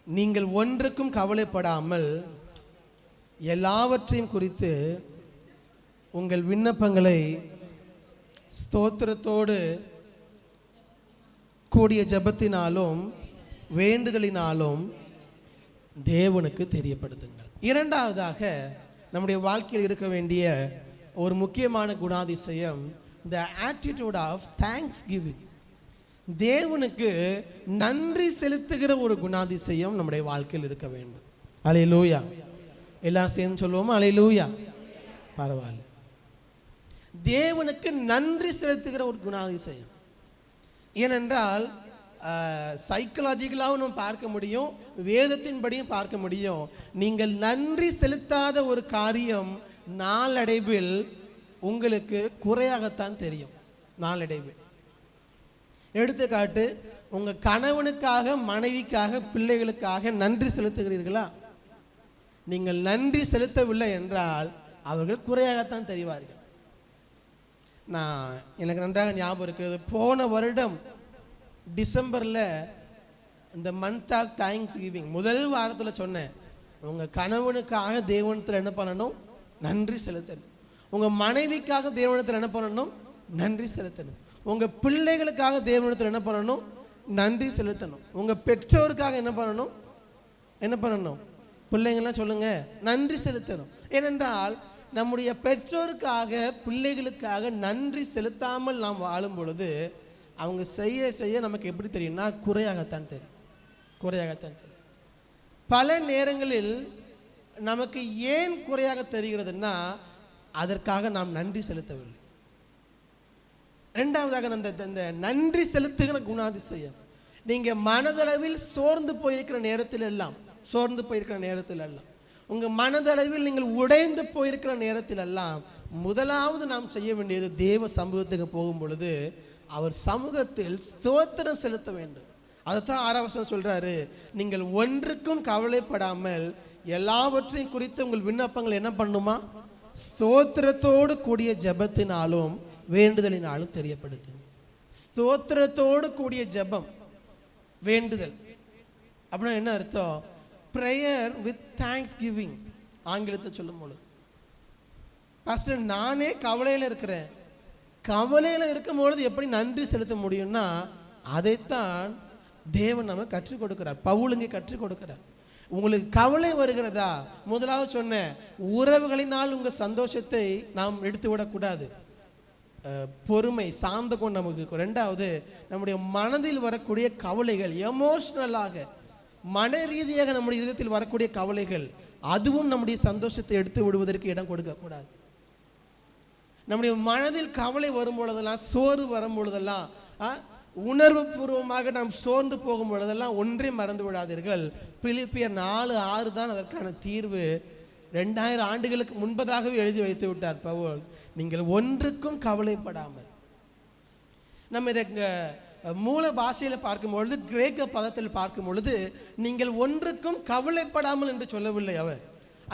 நீங்கள் ஒன்றுக்கும் கவலைப்படாமல் எல்லாவற்றையும் குறித்து உங்கள் விண்ணப்பங்களை ஸ்தோத்திரத்தோடு கூடிய ஜெபத்தினாலும் வேண்டுதலினாலும் தேவனுக்கு தெரியப்படுத்துங்கள். இரண்டாவதாக நம்முடைய வாழ்க்கையில் இருக்க வேண்டிய ஒரு முக்கியமான குணாதிசயம் the attitude of thanksgiving. தேவனுக்கு நன்றி செலுத்துகிற ஒரு குணாதிசயம் நம்முடைய வாழ்க்கையில் இருக்க வேண்டும். அல்லேலூயா. எல்லாரும் சேர்ந்து சொல்லுவோமா? அல்லேலூயா. பரவாயில்ல. தேவனுக்கு நன்றி செலுத்துகிற ஒரு குணாதிசயம். ஏனென்றால் சைக்கலாஜிக்கலாகவும் நம்ம பார்க்க முடியும், வேதத்தின்படியும் பார்க்க முடியும். நீங்கள் நன்றி செலுத்தாத ஒரு காரியம் நாளடைவில் உங்களுக்கு குறையாகத்தான் தெரியும். நாளடைவில் எடுத்துக்காட்டு, உங்கள் கணவனுக்காக, மனைவிக்காக, பிள்ளைகளுக்காக நன்றி செலுத்துகிறீர்களா? நீங்கள் நன்றி செலுத்தவில்லை என்றால் அவர்கள் குறையாகத்தான் தெரிவார்கள். எனக்கு நன்றாக ஞாபகம் இருக்கிறது, போன வருடம் டிசம்பரில் இந்த மந்த் ஆஃப் தேங்க்ஸ் கிவிங் முதல் வாரத்தில் சொன்னேன், உங்கள் கணவனுக்காக தேவனத்தில் என்ன பண்ணணும்? நன்றி செலுத்தணும். உங்கள் மனைவிக்காக தேவனத்தில் என்ன பண்ணணும்? நன்றி செலுத்தணும். உங்கள் பிள்ளைகளுக்காக தேவனிடத்தில் என்ன பண்ணணும்? நன்றி செலுத்தணும். உங்கள் பெற்றோருக்காக என்ன பண்ணணும்? பிள்ளைங்கள்லாம் சொல்லுங்க, நன்றி செலுத்தணும். ஏனென்றால் நம்முடைய பெற்றோருக்காக, பிள்ளைகளுக்காக நன்றி செலுத்தாமல் நாம் வாழும் பொழுது அவங்க செய்ய செய்ய நமக்கு எப்படி தெரியும்னா குறையாகத்தான் தெரியும். பல நேரங்களில் நமக்கு ஏன் குறையாக தெரிகிறதுனா அதற்காக நாம் நன்றி செலுத்தவில்லை. இரண்டாவதாக இந்த நன்றி செலுத்துகிற குணாதிசயம், நீங்கள் மனதளவில் சோர்ந்து போயிருக்கிற நேரத்தில் எல்லாம், உங்கள் மனதளவில் நீங்கள் உடைந்து போயிருக்கிற நேரத்தில் எல்லாம் முதலாவது நாம் செய்ய வேண்டியது, தேவ சமூகத்துக்கு போகும் பொழுது அவர் சமூகத்தில் ஸ்தோத்திரம் செலுத்த வேண்டும். அதைத்தான் 6ஆம் வசனம் சொல்றாரு, நீங்கள் ஒன்றுக்கும் கவலைப்படாமல் எல்லாவற்றையும் குறித்து உங்கள் விண்ணப்பங்கள் என்ன பண்ணுமா? ஸ்தோத்திரத்தோடு கூடிய ஜெபத்தினாலும் வேண்டுதலினாலும் தெரியப்படுத்து. ஸ்தோத்திரத்தோடு கூடிய ஜெபம், வேண்டுதல் அப்படின்னா என்ன அர்த்தம்? Prayer with thanks giving. ஆங்கிலத்தை சொல்லும் பொழுது, பாஸ்டர் நானே கவலையில் இருக்கிறேன், கவலையில் இருக்கும் பொழுது எப்படி நன்றி செலுத்த முடியும்னா அதைத்தான் தேவன் நம்ம கற்றுக் கொடுக்கிறார். பவுலுங்க கற்றுக் கொடுக்கிறார். உங்களுக்கு கவலை வருகிறதா? முதலாவது சொன்ன உறவுகளினால் உங்கள் சந்தோஷத்தை நாம் எடுத்து விடக்கூடாது. பொறுமை, சாந்த குணம் நமக்கு. ரெண்டாவது, நம்முடைய மனதில் வரக்கூடிய கவலைகள், எமோஷ்னலாக மன ரீதியாக நம்முடைய இதயத்தில் வரக்கூடிய கவலைகள், அதுவும் நம்முடைய சந்தோஷத்தை எடுத்து விடுவதற்கு இடம் கொடுக்கக்கூடாது. நம்முடைய மனதில் கவலை வரும் பொழுதெல்லாம், சோர்வு வரும் பொழுதெல்லாம், உணர்வு பூர்வமாக நாம் சோர்ந்து போகும் பொழுதெல்லாம் ஒன்றே மறந்து விடாதீர்கள், பிலிப்பியர் 4:6 தான் அதற்கான தீர்வு. 2000 ஆண்டுகளுக்கு முன்பதாகவே எழுதி வைத்து விட்டார் பவுல். நீங்கள் ஒன்றுக்கும் கவலைப்படாமல். நம்ம இதை மூல பாஷையில் பார்க்கும்பொழுது, கிரேக்க பதத்தில் பார்க்கும் பொழுது, நீங்கள் ஒன்றுக்கும் கவலைப்படாமல் என்று சொல்லவில்லை அவர்.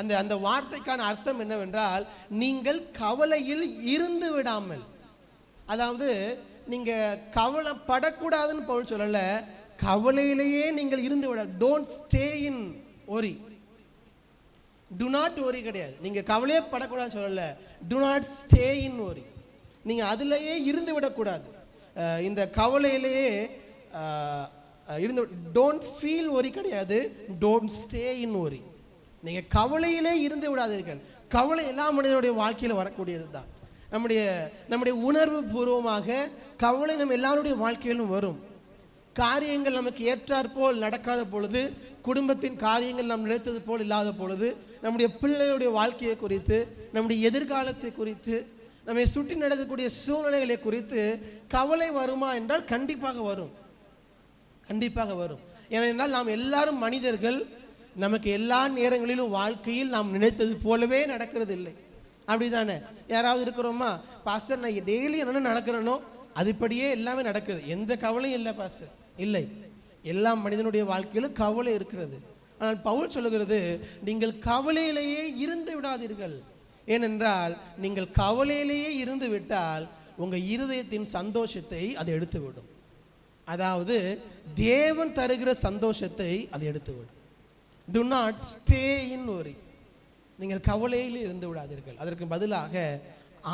அந்த வார்த்தைக்கான அர்த்தம் என்னவென்றால், நீங்கள் கவலையில் இருந்து விடாமல். அதாவது நீங்க கவலைப்படக்கூடாதுன்னு பவுல் சொல்லல, கவலையிலேயே நீங்கள் இருந்து விட. Don't stay in worry. To not worry கிடையாது. நீங்கள் கவலையே படக்கூடாதுன்னு சொல்லலை, to not stay in worry. நீங்கள் அதிலேயே இருந்து விடக்கூடாது. இந்த கவலையிலேயே இருந்து, டோன்ட் ஃபீல் ஒரி கிடையாது, டோன்ட் ஸ்டே இன் ஒரி. நீங்கள் கவலையிலே இருந்து விடாதீர்கள். கவலை எல்லா மனிதனுடைய வாழ்க்கையில் வரக்கூடியது தான். நம்முடைய உணர்வு பூர்வமாக கவலை நம்ம எல்லாருடைய வாழ்க்கையிலும் வரும். காரியங்கள் நமக்கு ஏற்றாற்போல் நடக்காத பொழுது, குடும்பத்தின் காரியங்கள் நாம் நினைத்தது போல் இல்லாத பொழுது, நம்முடைய பிள்ளைகளுடைய வாழ்க்கையை குறித்து, நம்முடைய எதிர்காலத்தை குறித்து, நம்மை சுற்றி நடக்கக்கூடிய சூழ்நிலைகளை குறித்து கவலை வருமா என்றால் கண்டிப்பாக வரும். ஏனென்றால் நாம் எல்லாரும் மனிதர்கள். நமக்கு எல்லா நேரங்களிலும் வாழ்க்கையில் நாம் நினைத்தது போலவே நடக்கிறது இல்லை. அப்படிதானே? யாராவது இருக்கிறோமா, பாஸ்டர் நான் டெய்லி என்ன நடக்கிறேனோ அதுபடியே எல்லாமே நடக்குது, எந்த கவலையும் இல்லை பாஸ்டர். இல்லை, எல்லா மனிதனுடைய வாழ்க்கையிலும் கவலை இருக்கிறது. ஆனால் பவுல் சொல்லுகிறது, நீங்கள் கவலையிலேயே இருந்து விடாதீர்கள். ஏனென்றால் நீங்கள் கவலையிலேயே இருந்து விட்டால் உங்கள் இருதயத்தின் சந்தோஷத்தை அது எடுத்துவிடும். அதாவது தேவன் தருகிற சந்தோஷத்தை அது எடுத்துவிடும். Do not stay in worry. நீங்கள் கவலையில் இருந்து விடாதீர்கள். அதற்கு பதிலாக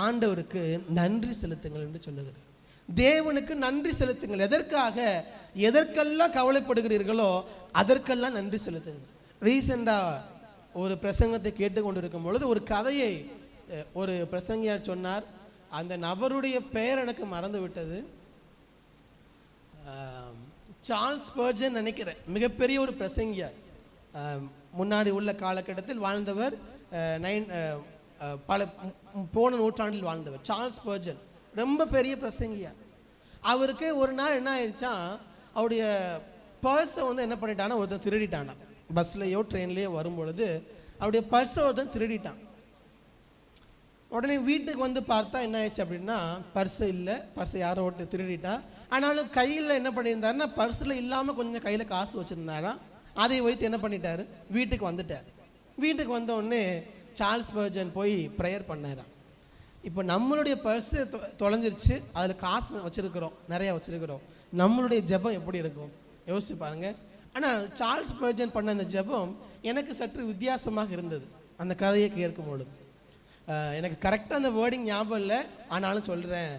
ஆண்டவருக்கு நன்றி செலுத்துங்கள் என்று சொல்லுகிறார். தேவனுக்கு நன்றி செலுத்துங்கள். எதற்காக? எதற்கெல்லாம் கவலைப்படுகிறீர்களோ அதற்கெல்லாம் நன்றி செலுத்துங்கள். ரீசெண்டாக ஒரு பிரசங்கத்தை கேட்டுக்கொண்டு இருக்கும் பொழுது ஒரு கதையை ஒரு பிரசங்கியார் சொன்னார். அந்த நபருடைய பெயர் எனக்கு மறந்து விட்டது. சார்ல்ஸ் ஸ்பர்ஜன் நினைக்கிறேன், மிகப்பெரிய ஒரு பிரசங்கியார், முன்னாடி உள்ள காலகட்டத்தில் வாழ்ந்தவர், பல போன நூற்றாண்டில் வாழ்ந்தவர். சார்ல்ஸ் ஸ்பர்ஜன் ரொம்ப பெரிய பிரசங்கியார். அவருக்கு ஒரு நாள் என்ன ஆயிடுச்சா, அவருடைய பர்ஸை என்ன பண்ணிட்டானா ஒருத்தன் திருடிட்டானா. பஸ்லையோ ட்ரெயின்லேயோ வரும்பொழுது அவருடைய பர்ஸை ஒருத்தன் திருடிட்டான். உடனே வீட்டுக்கு பார்த்தா என்ன ஆயிடுச்சு அப்படின்னா, பர்ஸை இல்லை, பர்ஸை யாரோ ஒருத்தர் திருடிட்டான். ஆனாலும் கையில் என்ன பண்ணியிருந்தாருன்னா, பர்ஸில் இல்லாமல் கொஞ்சம் கையில் காசு வச்சுருந்தாரா, அதை வைத்து என்ன பண்ணிட்டார், வீட்டுக்கு வந்துட்டார். வீட்டுக்கு வந்த உடனே சார்ல்ஸ் ஸ்பர்ஜன் போய் ப்ரேயர் பண்ணாராம். இப்போ நம்மளுடைய பர்ஸு தொலைஞ்சிருச்சு, அதில் காசு வச்சுருக்கிறோம், நிறையா வச்சுருக்கிறோம், நம்மளுடைய ஜெபம் எப்படி இருக்கும் யோசிச்சு பாருங்கள். ஆனால் சார்ல்ஸ் ஸ்பர்ஜன் பண்ண அந்த ஜெபம் எனக்கு சற்று வித்தியாசமாக இருந்தது. அந்த கதையை கேட்கும் பொழுது எனக்கு கரெக்டாக அந்த வேர்டிங் ஞாபகம் இல்லை, ஆனாலும் சொல்கிறேன்.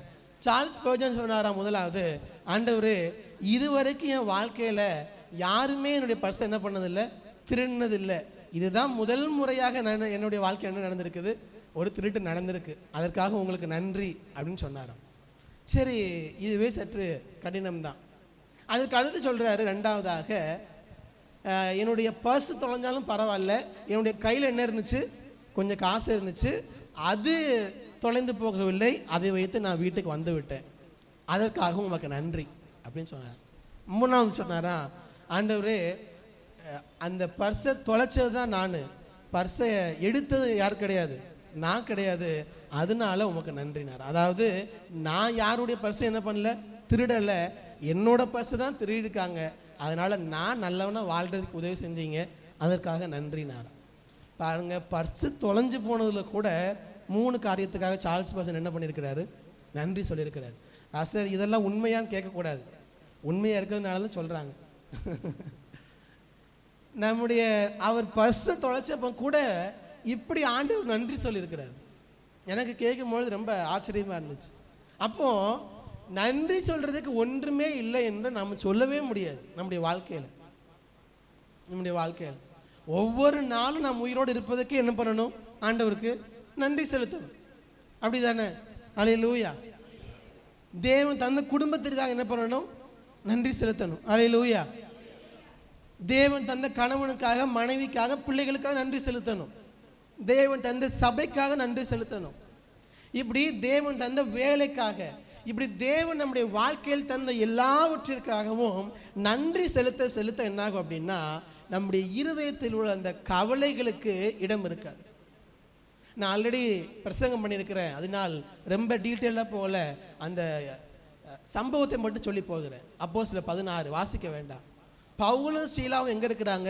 சார்ல்ஸ் ஸ்பர்ஜன் சொன்னாராம், முதலாவது, ஆண்டவரே, இதுவரைக்கும் என் வாழ்க்கையில் யாருமே என்னுடைய பர்ஸை என்ன பண்ணதில்லை, திருடினதில்லை. இதுதான் முதல் முறையாக என்னுடைய வாழ்க்கை என்ன நடந்திருக்குது, ஒரு திருட்டு நடந்திருக்கு, அதற்காக உங்களுக்கு நன்றி அப்படின்னு சொன்னாராம். சரி, இதுவே சற்று கடினம்தான். அதுக்கு அடுத்து சொல்கிறாரு, ரெண்டாவதாக, என்னுடைய பர்ஸ் தொலைஞ்சாலும் பரவாயில்ல, என்னுடைய கையில் என்ன இருந்துச்சு, கொஞ்சம் காசு இருந்துச்சு, அது தொலைந்து போகவில்லை, அதை வைத்து நான் வீட்டுக்கு வந்து விட்டேன், அதற்காக உங்களுக்கு நன்றி அப்படின்னு சொன்னார். மூணாவது சொன்னாரா, ஆண்டவரே, அந்த பர்ஸை தொலைச்சது தான் நான், பர்ஸை எடுத்தது யார் கிடையாது, நான் கிடையாது, அதனால உமக்கு நன்றினார். அதாவது நான் யாருடைய பர்ஸை என்ன பண்ணல, திருடலை, என்னோட பர்ஸை தான் திருடிருக்காங்க, அதனால் நான் நல்லவனாக வாழ்கிறதுக்கு உதவி செஞ்சீங்க, அதற்காக நன்றினார். பாருங்கள், பர்ஸு தொலைஞ்சு போனதில் கூட 3 காரியத்துக்காக சார்ல்ஸ் ஸ்பர்ஜன் என்ன பண்ணியிருக்கிறாரு, நன்றி சொல்லியிருக்கிறார். சார் இதெல்லாம் உண்மையான்னு கேட்கக்கூடாது, உண்மையாக இருக்கிறதுனால தான் சொல்கிறாங்க. நம்முடைய அவர் பர்ஸை தொலைச்சப்போ கூட இப்படி ஆண்டவர் நன்றி சொல்லியிருக்கிறார். எனக்கு கேட்கும்பொழுது ரொம்ப ஆச்சரியமாக இருந்துச்சு. அப்போது நன்றி சொல்கிறதுக்கு ஒன்றுமே இல்லை என்று நம்ம சொல்லவே முடியாது. நம்முடைய வாழ்க்கையில் ஒவ்வொரு நாளும் நாம் உயிரோடு இருப்பதற்கு என்ன பண்ணணும், ஆண்டவருக்கு நன்றி செலுத்தணும். அப்படி தானே? அல்லேலூயா. தேவன் தந்த குடும்பத்திற்காக என்ன பண்ணணும், நன்றி செலுத்தணும். அல்லேலூயா. தேவன் தந்த கணவனுக்காக, மனைவிக்காக, பிள்ளைகளுக்காக நன்றி செலுத்தணும். தேவன் தந்த சபைக்காக நன்றி செலுத்தணும். இப்படி தேவன் தந்த வேலைக்காக, இப்படி தேவன் நம்முடைய வாழ்க்கையில் தந்த எல்லாவற்றிற்காகவும் நன்றி செலுத்த செலுத்த என்னாகும் அப்படின்னா, நம்முடைய இருதயத்தில் உள்ள அந்த கவலைகளுக்கு இடம் இருக்காது. நான் ஆல்ரெடி பிரசங்கம் பண்ணியிருக்கிறேன், அதனால் ரொம்ப டீட்டெயிலாக போகல, அந்த சம்பவத்தை மட்டும் சொல்லி போகிறேன். அப்போஸ்தலர் 16 வாசிக்க வேண்டாம். பவுலும் சீலாவும் எங்கே இருக்கிறாங்க,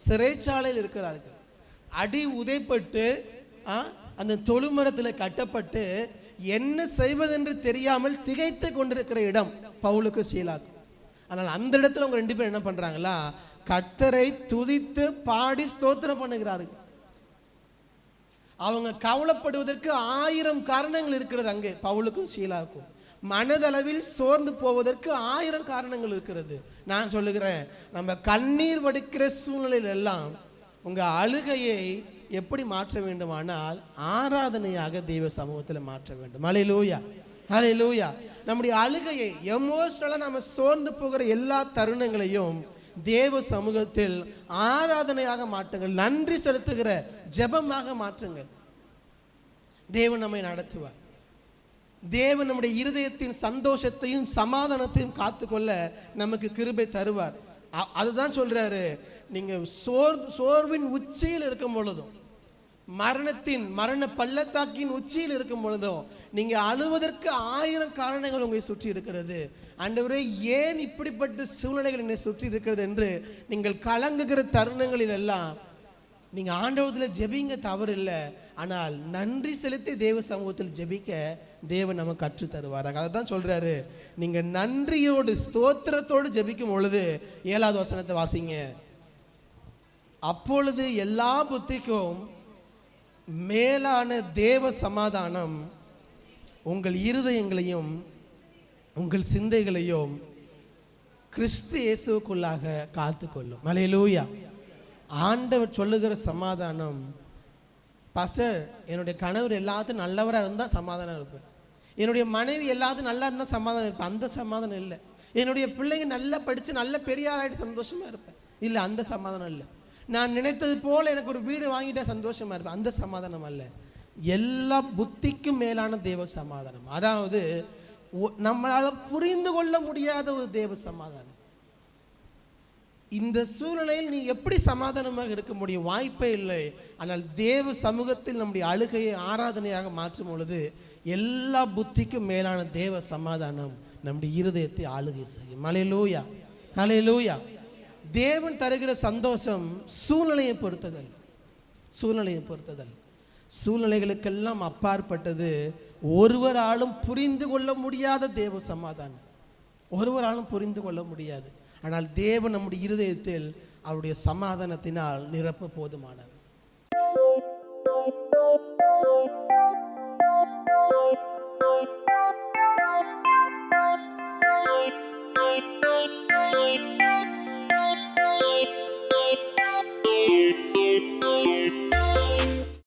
சிறைச்சாலையில் இருக்கிறார்கள். அடி உதைப்பட்டு அந்த தொழுமரத்தில் கட்டப்பட்டு என்ன செய்வதென்று தெரியாமல் திகைத்து கொண்டிருக்கிற இடம் பவுலுக்கு சீலாக்கு. ஆனால் அந்த இடத்துல அவங்க 2 பேரும் என்ன பண்ணுறாங்களா, கர்த்தரை துதித்து பாடி ஸ்தோத்திரம் பண்ணுகிறார்கள். அவங்க கவலைப்படுவதற்கு 1000 காரணங்கள் இருக்கிறது அங்கே பவுலுக்கும் சீலாவுக்கும். மனதளவில் சோர்ந்து போவதற்கு 1000 காரணங்கள் இருக்கிறது. நான் சொல்லுகிறேன், நம்ம கண்ணீர் வடிக்கிற சூழ்நிலையில் எல்லாம் உங்கள் அழுகையை எப்படி மாற்ற வேண்டுமானால் ஆராதனையாக தெய்வ சமூகத்தில் மாற்ற வேண்டும். ஹல்லேலூயா, ஹல்லேலூயா. நம்முடைய அழுகையை, எமோஷனலாக நம்ம சோர்ந்து போகிற எல்லா தருணங்களையும் தேவ சமூகத்தில் ஆராதனையாக மாற்றுங்கள், நன்றி செலுத்துகிற ஜெபமாக மாற்றுங்கள். தேவன் நம்மை நடத்துவார். தேவன் நம்முடைய இருதயத்தின் சந்தோஷத்தையும் சமாதானத்தையும் காத்துக்கொள்ள நமக்கு கிருபை தருவார். அதுதான் சொல்றாரு, நீங்க சோர்வின் உச்சியில் இருக்கும் பொழுதும், மரண பள்ளத்தாக்கின் உச்சியில் இருக்கும் பொழுதும் நீங்க அழுவதற்கு 1000 காரணங்கள் உங்களை சுற்றி இருக்கிறது. ஆண்டவரே, ஏன் இப்படிப்பட்ட சூழ்நிலைகள் என்னை சுற்றி இருக்கிறது என்று நீங்கள் கலங்குகிற தருணங்களில் எல்லாம் நீங்க ஆண்டவரத்தில் ஜெபிங்க, தவறு இல்லை. ஆனால் நன்றி செலுத்தி தேவ சமூகத்தில் ஜெபிக்க தேவன் நமக்கு கற்று தருவாராக. அதை தான் சொல்றாரு, நீங்க நன்றியோடு ஸ்தோத்திரத்தோடு ஜெபிக்கும் பொழுது 7வது வசனத்தை வாசிங்க. அப்பொழுது எல்லா புத்திக்கும் மேலான தேவ சமாதானம் உங்கள் இருதயங்களையும் உங்கள் சிந்தைகளையும் கிறிஸ்து இயேசுவுக்குள்ளாக காத்துக்கொள்ளும். அல்லேலூயா. ஆண்டவர் சொல்லுகிற சமாதானம், பாஸ்டர் என்னுடைய கணவர் எல்லாத்தையும் நல்லவராக இருந்தால் சமாதானம் இருப்பேன், என்னுடைய மனைவி எல்லாத்தையும் நல்லா இருந்தால் சமாதானம் இருப்பேன், அந்த சமாதானம் இல்லை. என்னுடைய பிள்ளைங்க நல்லா படித்து நல்ல பெரிய ஆளாயிட்டு சந்தோஷமாக இருப்பேன், இல்லை அந்த சமாதானம் இல்லை. நான் நினைத்தது போல் எனக்கு ஒரு வீடு வாங்கிட்டா சந்தோஷமாக இருப்பேன், அந்த சமாதானம் அல்ல. எல்லா புத்திக்கும் மேலான தேவ சமாதானம், அதாவது நம்மளால் புரிந்து கொள்ள முடியாத ஒரு தேவ சமாதானம். இந்த சூழ்நிலையில் நீ எப்படி சமாதானமாக இருக்க முடியும்? வாய்ப்பே இல்லை. ஆனால் தேவ சமூகத்தில் நம்முடைய அழுகையை ஆராதனையாக மாற்றும் பொழுது எல்லா புத்திக்கும் மேலான தேவ சமாதானம் நம்முடைய இருதயத்தை ஆளுகை செய்யும். அல்லேலூயா, அல்லேலூயா. தேவன் தருகிற சந்தோஷம் சூழ்நிலையை பொறுத்ததல், சூழ்நிலையை பொறுத்ததல். சூழ்நிலைகளுக்கெல்லாம் அப்பாற்பட்டது ஒருவராலும் புரிந்து கொள்ள முடியாத தேவ சமாதானம், ஒருவராலும் புரிந்து கொள்ள முடியாது. ஆனால் தேவன் நம்முடைய இருதயத்தில் அவருடைய சமாதானத்தினால் நிரப்ப போதுமானது.